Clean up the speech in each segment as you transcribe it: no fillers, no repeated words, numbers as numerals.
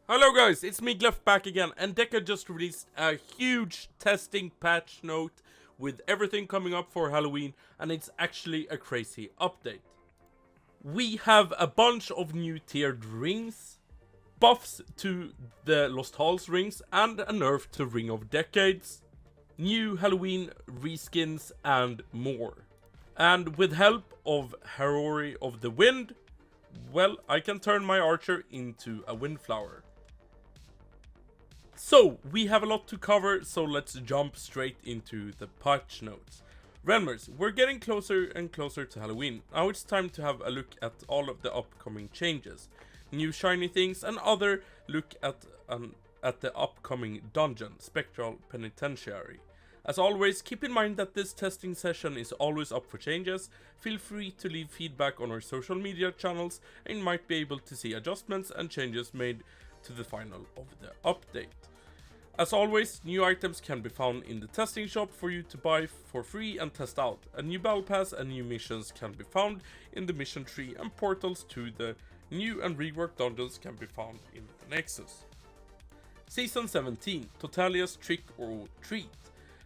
Hello guys, it's me Gleff back again, and DECA just released a huge testing patch note with everything coming up for Halloween, and it's actually a crazy update. We have a bunch of new tiered rings, buffs to the Lost Halls rings, and a nerf to Ring of Decades, new Halloween reskins, and more. And with help of Harori of the Wind, well, I can turn my archer into a Windflower. So, we have a lot to cover, so let's jump straight into the patch notes. Realmers, we're getting closer and closer to Halloween. Now it's time to have a look at all of the upcoming changes, new shiny things, and other look at the upcoming dungeon, Spectral Penitentiary. As always, keep in mind that this testing session is always up for changes. Feel free to leave feedback on our social media channels, and you might be able to see adjustments and changes made to the final of the update. As always, new items can be found in the testing shop for you to buy for free and test out. A new battle pass and new missions can be found in the mission tree, and portals to the new and reworked dungeons can be found in the Nexus. Season 17, Totalia's Trick or Treat.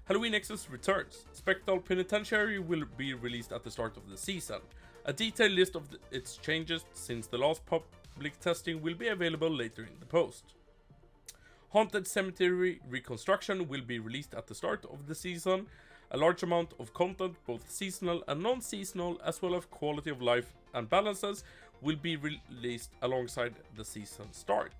Halloween Nexus returns. Spectral Penitentiary will be released at the start of the season. A detailed list of its changes since the last public testing will be available later in the post. Haunted Cemetery Reconstruction will be released at the start of the season. A large amount of content, both seasonal and non-seasonal, as well as quality of life and balances, will be released alongside the season start.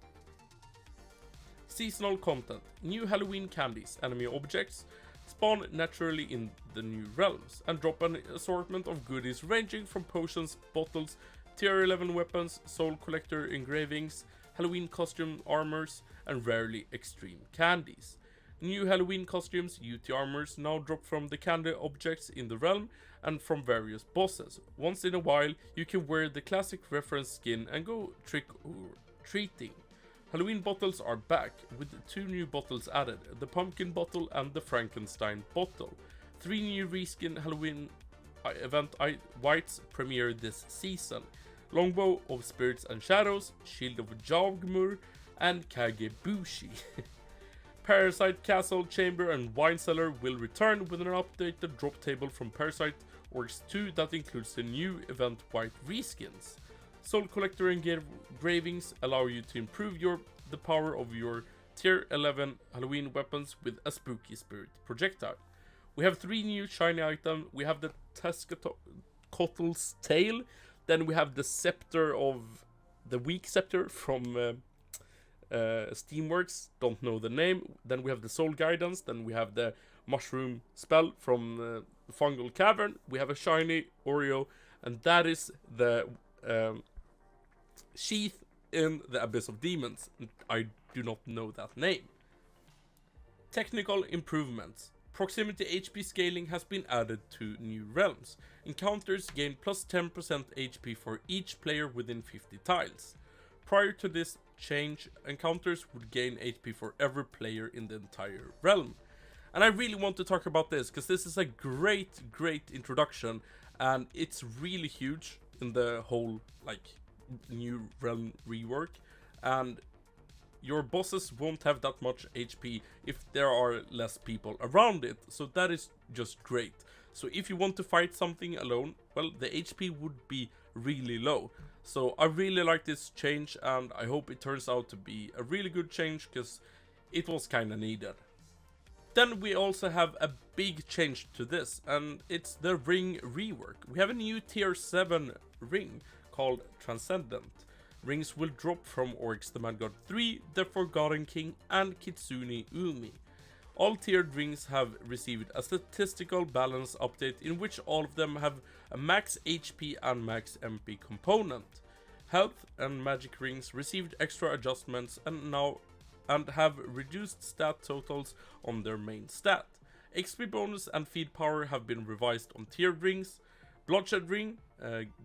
Seasonal content, new Halloween candies, enemy objects, spawn naturally in the new realms, and drop an assortment of goodies ranging from potions, bottles, tier 11 weapons, soul collector engravings, Halloween costume armors, and rarely extreme candies. New Halloween costumes, UT armors, now drop from the candy objects in the realm and from various bosses. Once in a while, you can wear the classic reference skin and go trick or treating. Halloween bottles are back, with 2 new bottles added, the pumpkin bottle and the Frankenstein bottle. 3 new reskin Halloween event whites premiere this season. Longbow of Spirits and Shadows, Shield of Jawgmur, and Kagebushi. Parasite Castle, Chamber, and Wine Cellar will return with an updated drop table from Parasite Oryx 2 that includes the new event white reskins. Soul Collector engravings allow you to improve the power of your tier 11 Halloween weapons with a spooky spirit projectile. We have 3 new shiny items. We have the Tezcatlipotl's tail, then we have the scepter of the weak scepter from Steamworks, don't know the name. Then we have the soul guidance, then we have the mushroom spell from Fungal Cavern. We have a shiny Oreo, and that is the sheath in the Abyss of Demons. I do not know that name. Technical improvements. Proximity HP scaling has been added to new realms. Encounters gain plus 10% HP for each player within 50 tiles. Prior to this change, encounters would gain HP for every player in the entire realm. And I really want to talk about this, because this is a great introduction, and it's really huge in the whole, new realm rework, and your bosses won't have that much HP if there are less people around it, so that is just great. So if you want to fight something alone, well, the HP would be really low. So I really like this change, and I hope it turns out to be a really good change, because it was kinda needed. Then we also have a big change to this, and it's the ring rework. We have a new tier 7 ring called Transcendent. Rings will drop from Oryx the Mad God 3, the Forgotten King, and Kitsune Umi. All tiered rings have received a statistical balance update in which all of them have a max HP and max MP component. Health and magic rings received extra adjustments and have reduced stat totals on their main stat. XP bonus and feed power have been revised on tiered rings. Bloodshed ring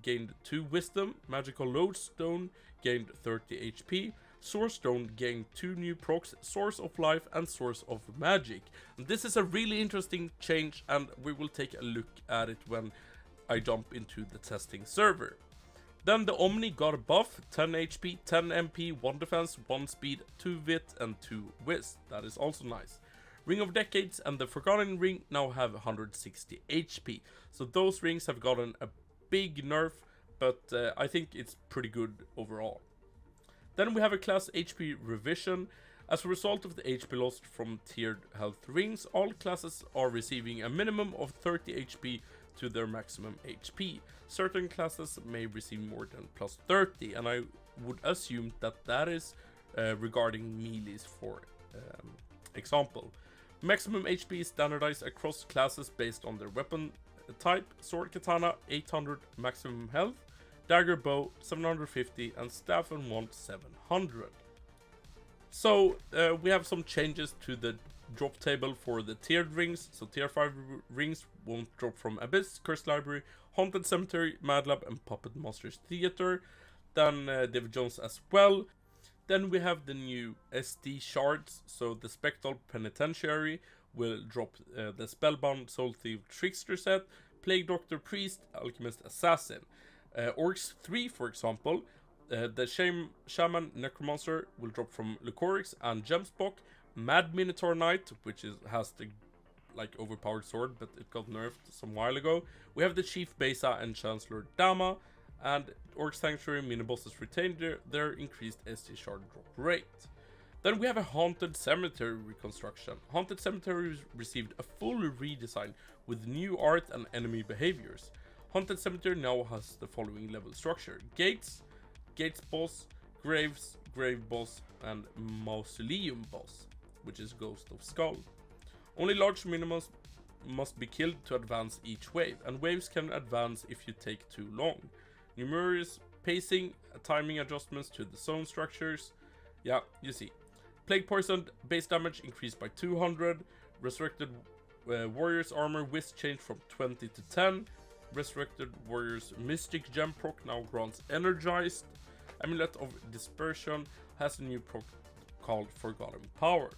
gained 2 wisdom, magical lodestone gained 30 HP, Source Stone gained 2 new procs, Source of Life and Source of Magic. And this is a really interesting change, and we will take a look at it when I jump into the testing server. Then the Omni got a buff, 10 HP, 10 MP, 1 defense, 1 speed, 2 wit and 2 whiz. That is also nice. Ring of Decades and the Forgotten Ring now have 160 HP. So those rings have gotten a big nerf, but I think it's pretty good overall. Then we have a class HP revision. As a result of the HP lost from tiered health rings, all classes are receiving a minimum of 30 HP to their maximum HP. Certain classes may receive more than plus 30, and I would assume that that is regarding melees, for example. Maximum HP is standardized across classes based on their weapon type. Sword Katana 800 maximum health, Dagger Bow 750, and Staff and Wand 700. So we have some changes to the drop table for the tiered rings. So tier 5 rings won't drop from Abyss, Cursed Library, Haunted Cemetery, Mad Lab, and Puppet Monsters Theater. Then David Jones as well. Then we have the new SD shards. So the Spectral Penitentiary will drop the Spellbound Soul Thief Trickster set, Plague Doctor Priest, Alchemist Assassin. Oryx 3, for example, the Shaman Necromancer will drop from Oryx and Gemspock. Mad Minotaur Knight, which has the overpowered sword, but it got nerfed some while ago. We have the Chief Besa and Chancellor Dama, and Oryx Sanctuary mini bosses retained their increased SD shard drop rate. Then we have a Haunted Cemetery reconstruction. Haunted Cemetery received a full redesign with new art and enemy behaviors. Haunted Cemetery now has the following level structure: Gates, Gates boss, Graves, Grave boss, and Mausoleum boss, which is Ghost of Skull. Only large minimums must be killed to advance each wave, and waves can advance if you take too long. Numerous pacing, timing adjustments to the zone structures. Yeah, you see. Plague Poisoned base damage increased by 200. Resurrected Warriors armor whiz changed from 20 to 10. Resurrected Warriors Mystic Gem proc now grants Energized. Amulet of Dispersion has a new proc called Forgotten Power.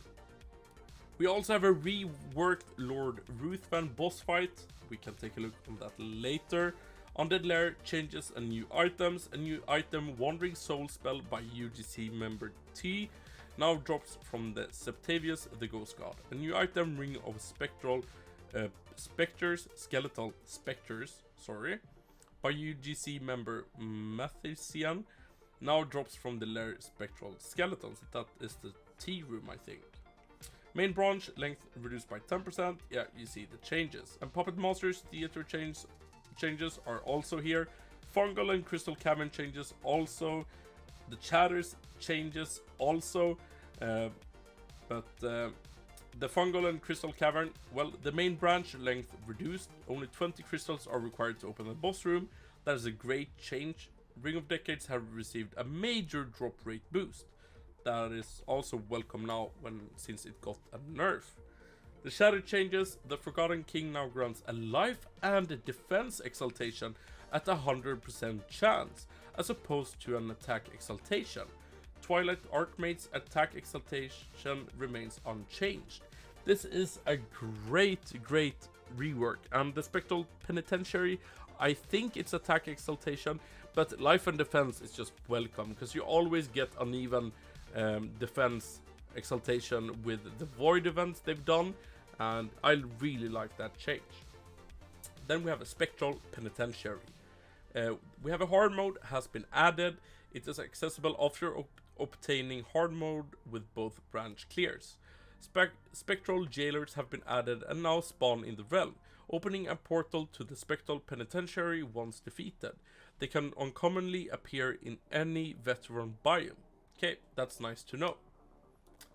We also have a reworked Lord Ruthven boss fight. We can take a look on that later. Undead Lair changes and new items. A new item, Wandering Soul spell by UGC member T, now drops from the Septavius the Ghost God. A new item, Ring of Spectral Skeletal Specters, by UGC member Mathisian, now drops from the Lair Spectral Skeletons. That is the T room, I think. Main branch length reduced by 10%. Yeah, you see the changes. And Puppet Monsters Theater changes are also here. Fungal and Crystal Cavern changes also. The Shatters changes also. But the Fungal and Crystal Cavern, well, the main branch length reduced. Only 20 crystals are required to open the boss room. That is a great change. Ring of Decades have received a major drop rate boost. That is also welcome now since it got a nerf. The shadow changes. The Forgotten King now grants a life and a defense exaltation at 100% chance, as opposed to an attack exaltation. Twilight Archmage's attack exaltation remains unchanged. This is a great rework, and the Spectral Penitentiary, I think it's attack exaltation, but life and defense is just welcome, because you always get uneven defense exaltation with the void events they've done, and I really like that change. Then we have a Spectral Penitentiary. We have a hard mode has been added. It is accessible after obtaining hard mode with both branch clears. Spectral jailers have been added and now spawn in the realm, opening a portal to the Spectral Penitentiary once defeated. They can uncommonly appear in any veteran biome. Okay, that's nice to know.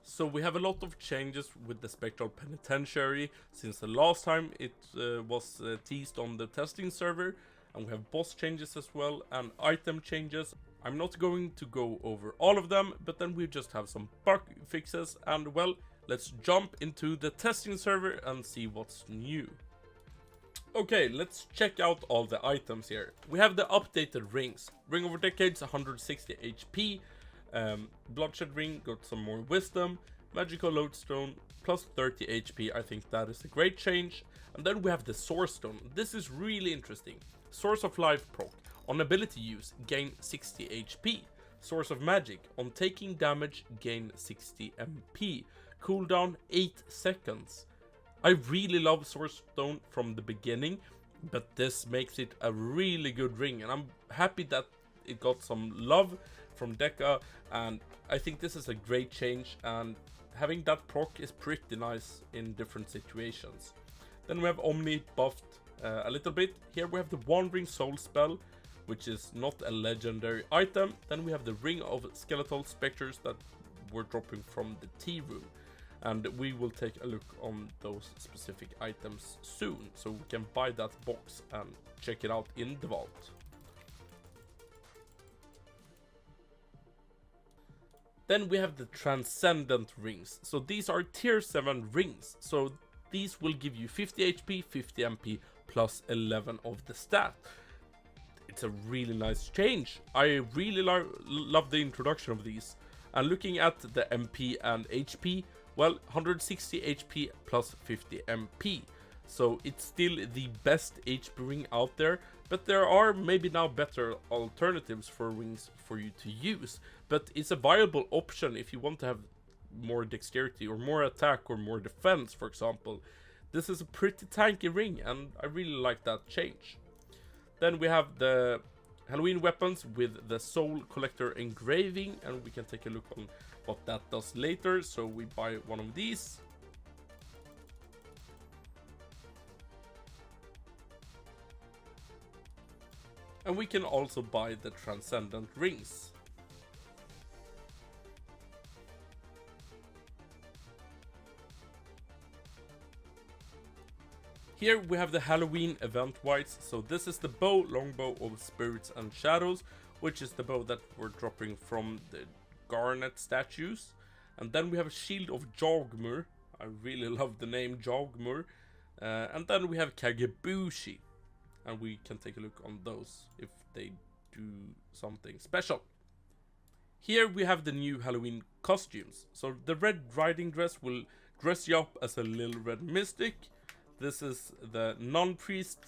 So we have a lot of changes with the Spectral Penitentiary since the last time it was teased on the testing server, and we have boss changes as well and item changes. I'm not going to go over all of them, but then we just have some bug fixes, and well, let's jump into the testing server and see what's new. Okay, let's check out all the items here. We have the updated rings. Ring of Decades 160 HP. Bloodshed Ring got some more wisdom. Magical Lodestone plus 30 HP. I think that is a great change. And then we have the Source Stone. This is really interesting. Source of Life proc. On ability use, gain 60 HP. Source of magic, on taking damage, gain 60 MP. Cooldown 8 seconds. I really love Source Stone from the beginning, but this makes it a really good ring, and I'm happy that it got some love from DECA, and I think this is a great change, and having that proc is pretty nice in different situations. Then we have Omni buffed a little bit. Here we have the Wandering Soul spell, which is not a legendary item. Then we have the Ring of Skeletal Specters that were dropping from the tea room. And we will take a look on those specific items soon, so we can buy that box and check it out in the vault. Then we have the Transcendent rings. So these are tier 7 rings. So these will give you 50 HP, 50 MP, plus 11 of the stat. It's a really nice change. I really love the introduction of these. And looking at the MP and HP, well, 160 HP plus 50 MP. So it's still the best HP ring out there, but there are maybe now better alternatives for rings for you to use. But it's a viable option if you want to have more dexterity or more attack or more defense, for example. This is a pretty tanky ring, and I really like that change. Then we have the Halloween weapons with the Soul Collector engraving, and we can take a look on what that does later. So we buy one of these. And we can also buy the Transcendent rings. Here we have the Halloween event whites. So this is the bow, longbow of spirits and shadows, which is the bow that we're dropping from the Garnet statues. And then we have a shield of Jogmur. I really love the name Jogmur. And then we have Kagebushi. And we can take a look on those if they do something special. Here we have the new Halloween costumes. So the red riding dress will dress you up as a little red mystic. This is the non-priest.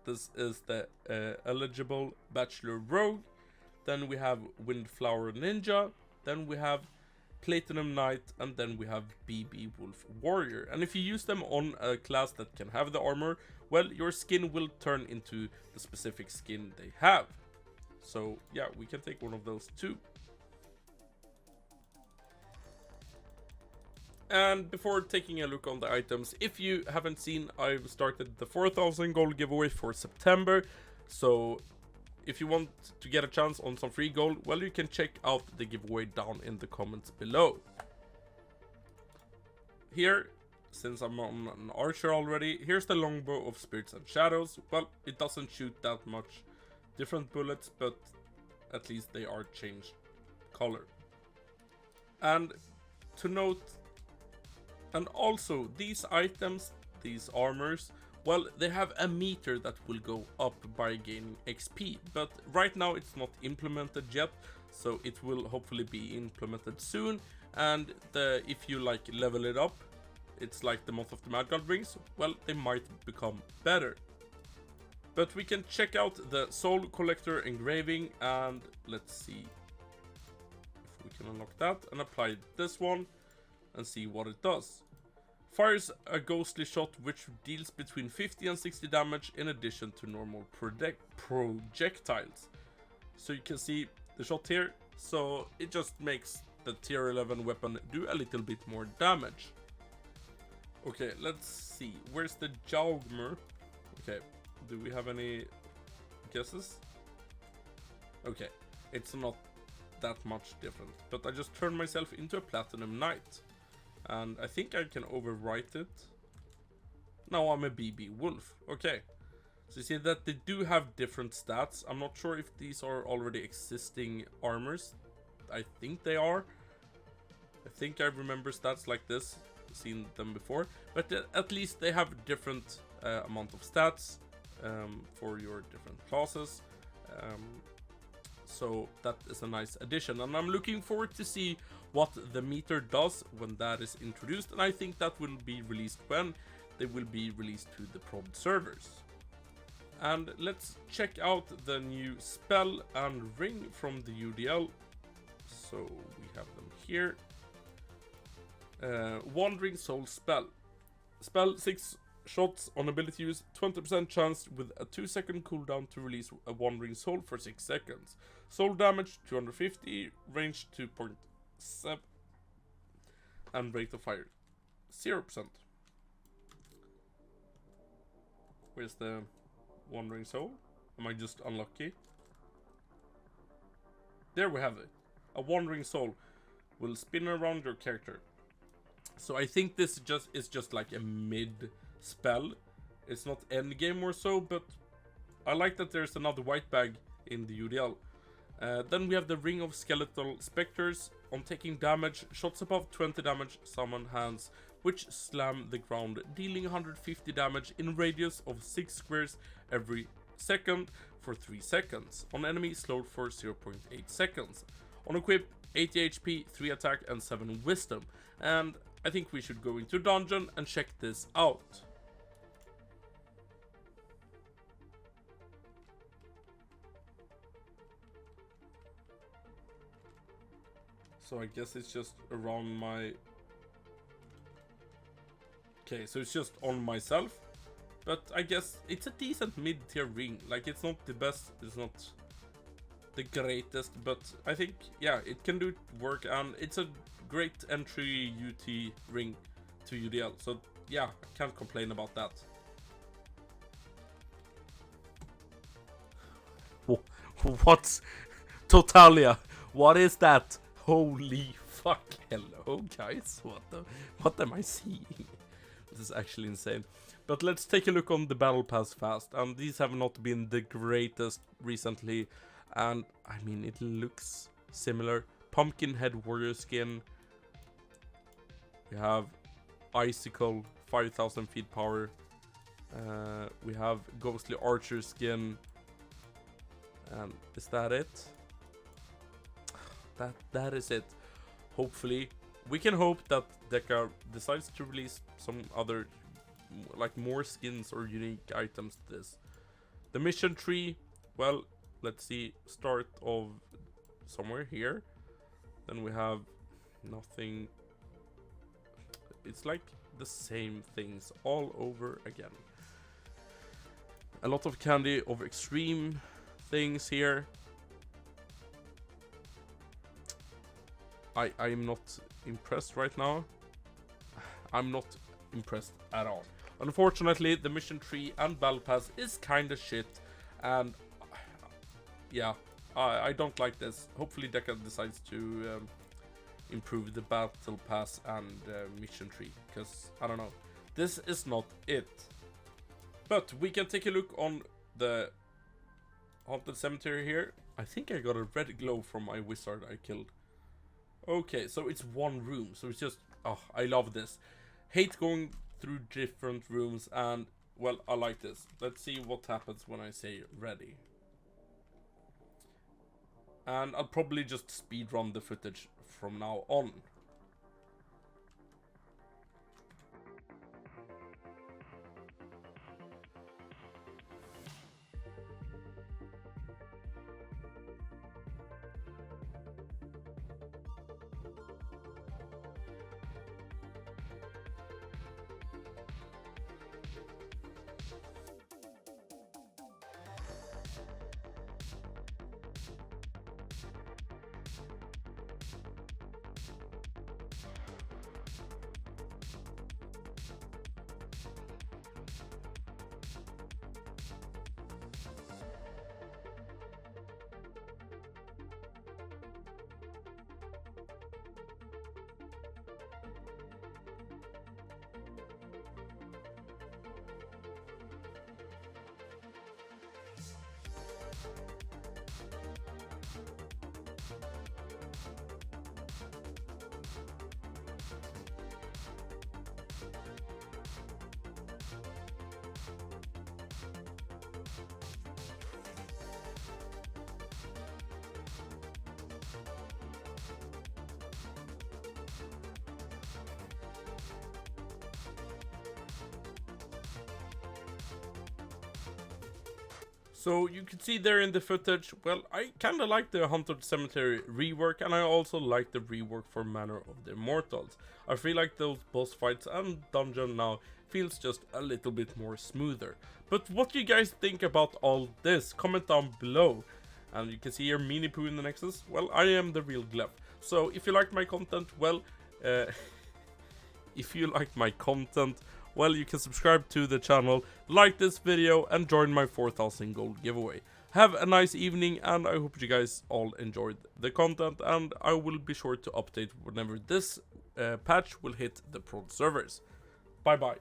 This is the eligible bachelor rogue. Then we have Windflower Ninja. Then we have Platinum Knight. And then we have BB Wolf Warrior. And if you use them on a class that can have the armor, well, your skin will turn into the specific skin they have. So yeah, we can take one of those too. And before taking a look on the items, if you haven't seen, I've started the 4,000 gold giveaway for September. So if you want to get a chance on some free gold, well, you can check out the giveaway down in the comments below. Here, since I'm on an archer already, here's the longbow of spirits and shadows. Well, it doesn't shoot that much different bullets, but at least they are changed color. And to note, and also these items, these armors, well, they have a meter that will go up by gaining XP, but right now it's not implemented yet, so it will hopefully be implemented soon. And if you like level it up, it's like the Moth of the Mad God rings, well, they might become better. But we can check out the Soul Collector engraving, and let's see if we can unlock that and apply this one and see what it does. Fires a ghostly shot which deals between 50 and 60 damage in addition to normal projectiles. So you can see the shot here, so it just makes the tier 11 weapon do a little bit more damage. Okay, let's see. Where's the Jogmur? Okay, do we have any guesses? Okay, it's not that much different, but I just turned myself into a Platinum Knight. And I think I can overwrite it. Now I'm a BB Wolf. Okay, so you see that they do have different stats. I'm not sure if these are already existing armors. I think they are. I think I remember stats like this, seen them before, but at least they have different amount of stats for your different classes. So that is a nice addition, and I'm looking forward to see what the meter does when that is introduced, and I think that will be released when they will be released to the prod servers. And let's check out the new spell and ring from the UDL. So we have them here. Wandering Soul spell. Spell 6 shots on ability use, 20% chance with a 2-second cooldown to release a Wandering Soul for 6 seconds. Soul damage 250, range 2.7, and rate of fire 0%. Where's the Wandering Soul? Am I just unlucky? There we have it. A Wandering Soul will spin around your character. So I think this is just like a mid spell. It's not end game or so, but I like that there's another white bag in the UDL. Then we have the Ring of Skeletal Specters. On taking damage, shots above 20 damage summon hands which slam the ground, dealing 150 damage in radius of 6 squares every second for 3 seconds. On enemy, slowed for 0.8 seconds. On equip, 80 HP, 3 attack and 7 wisdom. And I think we should go into dungeon and check this out. So I guess it's just around my... Okay, so it's just on myself. But I guess it's a decent mid-tier ring. Like, it's not the best, it's not the greatest, but I think, yeah, it can do work, and it's a great entry UT ring to UDL. So, yeah, I can't complain about that. What's Totalia? What is that? Holy fuck! Hello, guys. What am I seeing? This is actually insane. But let's take a look on the battle pass fast. And these have not been the greatest recently. And I mean, it looks similar. Pumpkin head warrior skin. We have icicle, 5,000 feet power. We have ghostly archer skin. And is that it? That is it. Hopefully, we can hope that DECA decides to release some other, like, more skins or unique items to this. The mission tree, well, let's see, start of somewhere here. Then we have nothing. It's like the same things all over again. A lot of candy of extreme things here. I'm not impressed right now. I'm not impressed at all. Unfortunately, the mission tree and battle pass is kinda shit, and yeah, I don't like this. Hopefully DECA decides to improve the battle pass and mission tree, because I don't know, this is not it. But we can take a look on the haunted cemetery here. I think I got a red glow from my wizard I killed. Okay, so it's one room, so it's just, oh, I love this. Hate going through different rooms, and, well, I like this. Let's see what happens when I say ready. And I'll probably just speedrun the footage from now on. So you can see there in the footage, well, I kinda like the Haunted Cemetery rework, and I also like the rework for Manor of the Immortals. I feel like those boss fights and dungeon now feels just a little bit more smoother. But what do you guys think about all this? Comment down below. And you can see here Mini Poo in the Nexus. Well, I am the real Gleff. So if you like my content, well, you can subscribe to the channel, like this video, and join my 4,000 gold giveaway. Have a nice evening, and I hope you guys all enjoyed the content, and I will be sure to update whenever this patch will hit the prod servers. Bye bye.